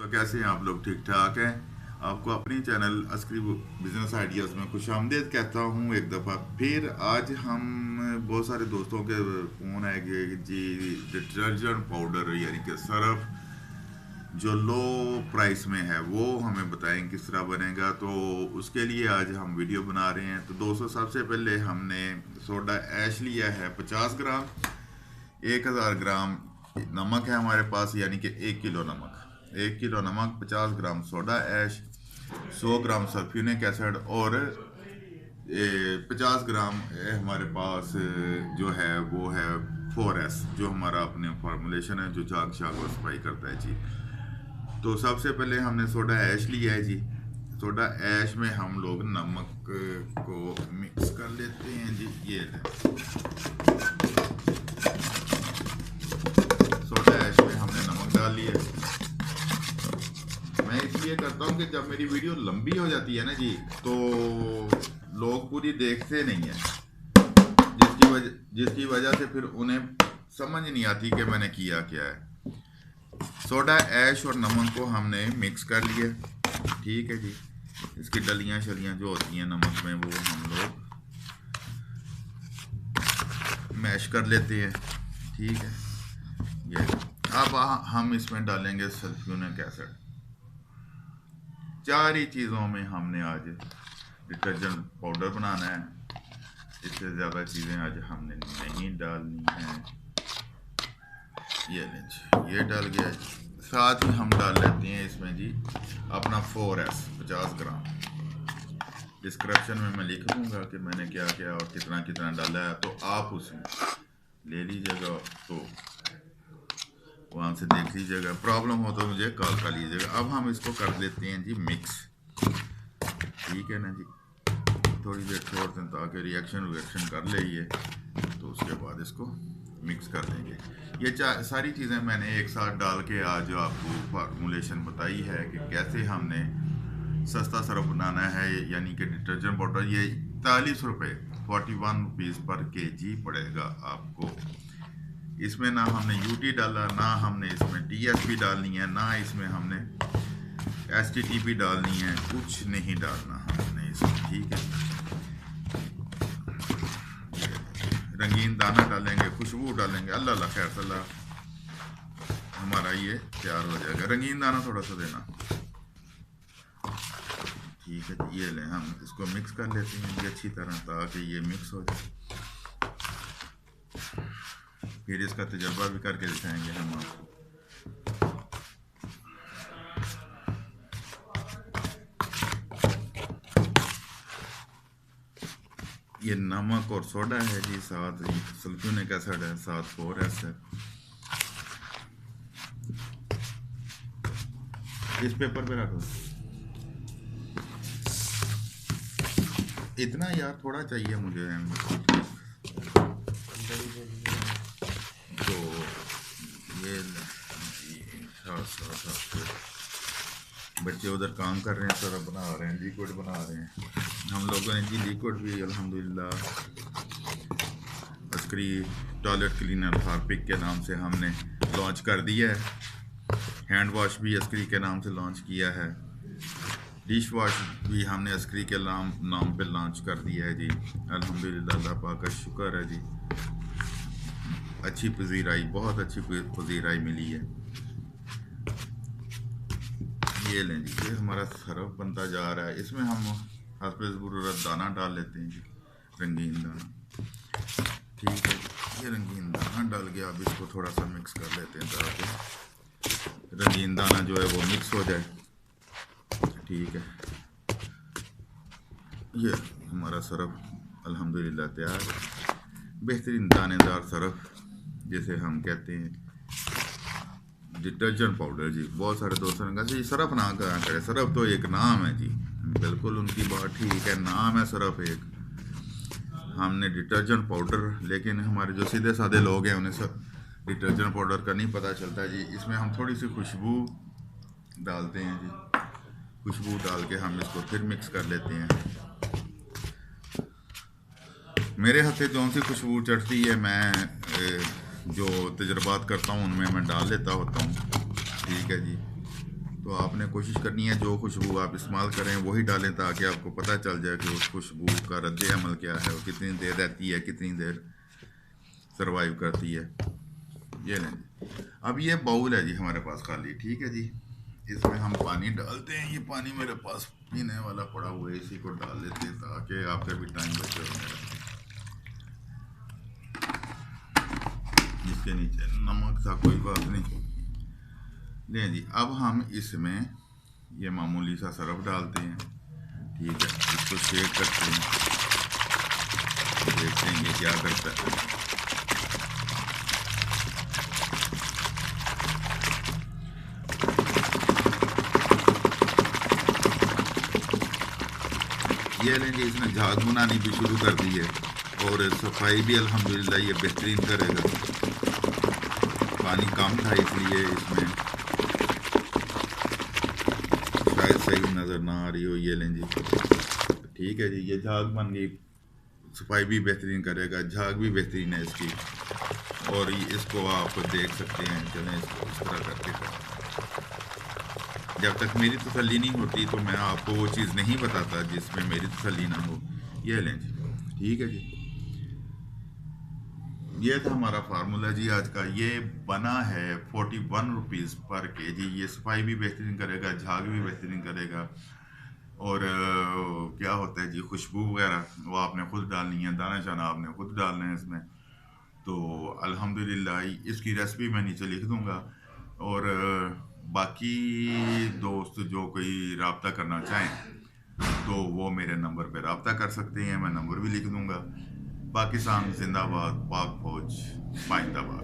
तो कैसे हैं आप लोग? ठीक ठाक हैं? आपको अपनी चैनल अस्करी बिजनेस आइडियाज़ में खुश आमदीद कहता हूँ एक दफ़ा फिर। आज हम बहुत सारे दोस्तों के फ़ोन आए कि जी डिटर्जेंट पाउडर यानी कि सर्फ जो लो प्राइस में है वो हमें बताएं किस तरह बनेगा। तो उसके लिए आज हम वीडियो बना रहे हैं। तो दोस्तों, सबसे पहले हमने सोडा ऐश लिया है 50 ग्राम। 1000 ग्राम नमक है हमारे पास, यानी कि 1 किलो नमक। 1 किलो नमक, 50 ग्राम सोडा ऐश, 100 ग्राम सल्फ्यूरिक एसिड और 50 ग्राम हमारे पास जो है वो है 4S, जो हमारा अपने फार्मूलेशन है जो झाग शाग और सफाई करता है जी। तो सबसे पहले हमने सोडा ऐश लिया है जी। सोडा ऐश में हम लोग नमक को मिक्स कर लेते हैं जी। ये है सोडा ऐश में हमने नमक डाल लिया। मैं इसलिए करता हूँ कि जब मेरी वीडियो लंबी हो जाती है ना जी, तो लोग पूरी देखते नहीं है, जिसकी वजह से फिर उन्हें समझ नहीं आती कि मैंने किया क्या है। सोडा ऐश और नमक को हमने मिक्स कर लिया, ठीक है जी। इसकी डलियाँ शलियाँ जो होती हैं नमक में, वो हम लोग मैश कर लेते हैं, ठीक है। ये अब हम इसमें डालेंगे सल्फ्यूरिक एसिड। 4 ही चीज़ों में हमने आज डिटर्जेंट पाउडर बनाना है। इससे ज़्यादा चीज़ें आज हमने नहीं डालनी हैं। ये लें जी, ये डाल गया जी। साथ ही हम डाल लेते हैं इसमें जी अपना 4S 50 ग्राम। डिस्क्रिप्शन में मैं लिख दूंगा कि मैंने क्या क्या और कितना कितना डाला है, तो आप उसमें ले लीजिएगा, तो वहाँ से देख लीजिएगा। प्रॉब्लम हो तो मुझे कॉल कर लीजिएगा। अब हम इसको कर लेते हैं जी मिक्स, ठीक है ना जी। थोड़ी देर छोड़ दें ताकि रिएक्शन कर ले ये, तो उसके बाद इसको मिक्स कर देंगे। ये सारी चीज़ें मैंने एक साथ डाल के आज आपको फार्मूलेशन बताई है कि कैसे हमने सस्ता सर्फ बनाना है, यानी कि डिटर्जेंट पाउडर। ये 41 रुपये 41 रुपीज़ पर केजी पड़ेगा आपको। इसमें ना हमने यूटी डाला, ना हमने इसमें टीएसपी डालनी है, ना इसमें हमने एसटीटीपी डालनी है, कुछ नहीं डालना हमने इसमें, ठीक है। रंगीन दाना डालेंगे, खुशबू डालेंगे, अल्लाह अल्लाह खैर सल्लाह, हमारा ये तैयार हो जाएगा। रंगीन दाना थोड़ा सा देना, ठीक है। ये लें, हम इसको मिक्स कर लेते हैं ये अच्छी तरह, ताकि ये मिक्स हो जाए। फिर इसका तजर्बा भी करके दिखाएंगे हम आपको। ये नमक और सोडा है जी, साथ सल्फ्यूरिक एसिड है, साथ 4S है। इस पेपर पे रखो। इतना यार थोड़ा चाहिए मुझे, तो ये बच्चे उधर काम कर रहे हैं, सारा बना रहे हैं, लिक्विड बना रहे हैं। हम लोगों ने जी लिक्विड भी अल्हम्दुलिल्लाह अस्करी टॉयलेट क्लीनर हार्पिक के नाम से हमने लॉन्च कर दिया है। हैंड वॉश भी अस्करी के नाम से लॉन्च किया है। डिश वॉश भी हमने अस्करी के नाम पे लॉन्च कर दिया है जी। अल्हम्दुलिल्लाह, अल्लाह पाक का शुक्र है जी। अच्छी पजीराई, बहुत अच्छी पजीराई मिली है। ये लें जी, ये हमारा सर्फ बनता जा रहा है। इसमें हम हस्बे ज़रूरत दाना डाल लेते हैं जी, रंगीन दाना, ठीक है। ये रंगीन दाना डाल गया। अब इसको थोड़ा सा मिक्स कर लेते हैं ताकि रंगीन दाना जो है वो मिक्स हो जाए, ठीक है। ये हमारा सर्फ अल्हम्दुलिल्लाह तैयार है। बेहतरीन दानेदार सर्फ जिसे हम कहते हैं डिटर्जेंट पाउडर जी। बहुत सारे दोस्तों ने कहा जी सर्फ ना कहा करे, सर्फ तो एक नाम है जी। बिल्कुल उनकी बात ठीक है, नाम है सर्फ एक, हमने डिटर्जेंट पाउडर। लेकिन हमारे जो सीधे साधे लोग हैं उन्हें सब डिटर्जेंट पाउडर का नहीं पता चलता जी। इसमें हम थोड़ी सी खुशबू डालते हैं जी। खुशबू डाल के हम इसको फिर मिक्स कर लेते हैं। मेरे हाथे जौन सी खुशबू चढ़ती है, मैं जो तजर्बात करता हूँ उनमें मैं डाल लेता होता हूँ, ठीक है जी। तो आपने कोशिश करनी है जो खुशबू आप इस्तेमाल करें वही डालें, ताकि आपको पता चल जाए कि उस खुशबू का रद्द अमल क्या है और कितनी देर रहती है, कितनी देर सरवाइव करती है। ये लें जी। अब ये बाउल है जी हमारे पास खाली, ठीक है जी। इसमें हम पानी डालते हैं। ये पानी मेरे पास पीने वाला पड़ा हुआ है, इसी को डाल लेते हैं ताकि आपका भी टाइम बचे और मेरा। इसके नीचे नमक था, कोई बात नहीं। लें जी, अब हम इसमें ये मामूली सा सरफ डालते हैं, ठीक है। इसको शेक करते हैं, देखते हैं ये क्या करता है। ये लें जी, इसने झाग बनानी भी शुरू कर दी है और सफाई भी अल्हम्दुलिल्लाह ये बेहतरीन करेगा। पानी कम था इसलिए इसमें शायद सही नज़र ना आ रही हो। ये लें जी, ठीक है जी। ये झाग बन गई, सफाई भी बेहतरीन करेगा, झाग भी बेहतरीन है इसकी। और इसको आप देख सकते हैं, चलें इसको इस तरह करके कर। जब तक मेरी तसल्ली नहीं होती तो मैं आपको वो चीज़ नहीं बताता जिसमें मेरी तसल्ली ना हो। ये लें जी, ठीक है जी। ये था हमारा फार्मूला जी आज का। ये बना है 41 रुपीज़ पर केजी। ये सफाई भी बेहतरीन करेगा, झाग भी बेहतरीन करेगा। और क्या होता है जी, खुशबू वगैरह वो आपने खुद डालनी है, दाना शाना आपने खुद डालना है इसमें। तो अल्हम्दुलिल्लाह इसकी रेसिपी मैं नीचे लिख दूंगा। और बाकी दोस्त जो कोई रब्ता करना चाहें तो वो मेरे नंबर पे रब्ता कर सकते हैं, मैं नंबर भी लिख दूंगा। पाकिस्तान जिंदाबाद, पाक फौज पाइंदाबाद।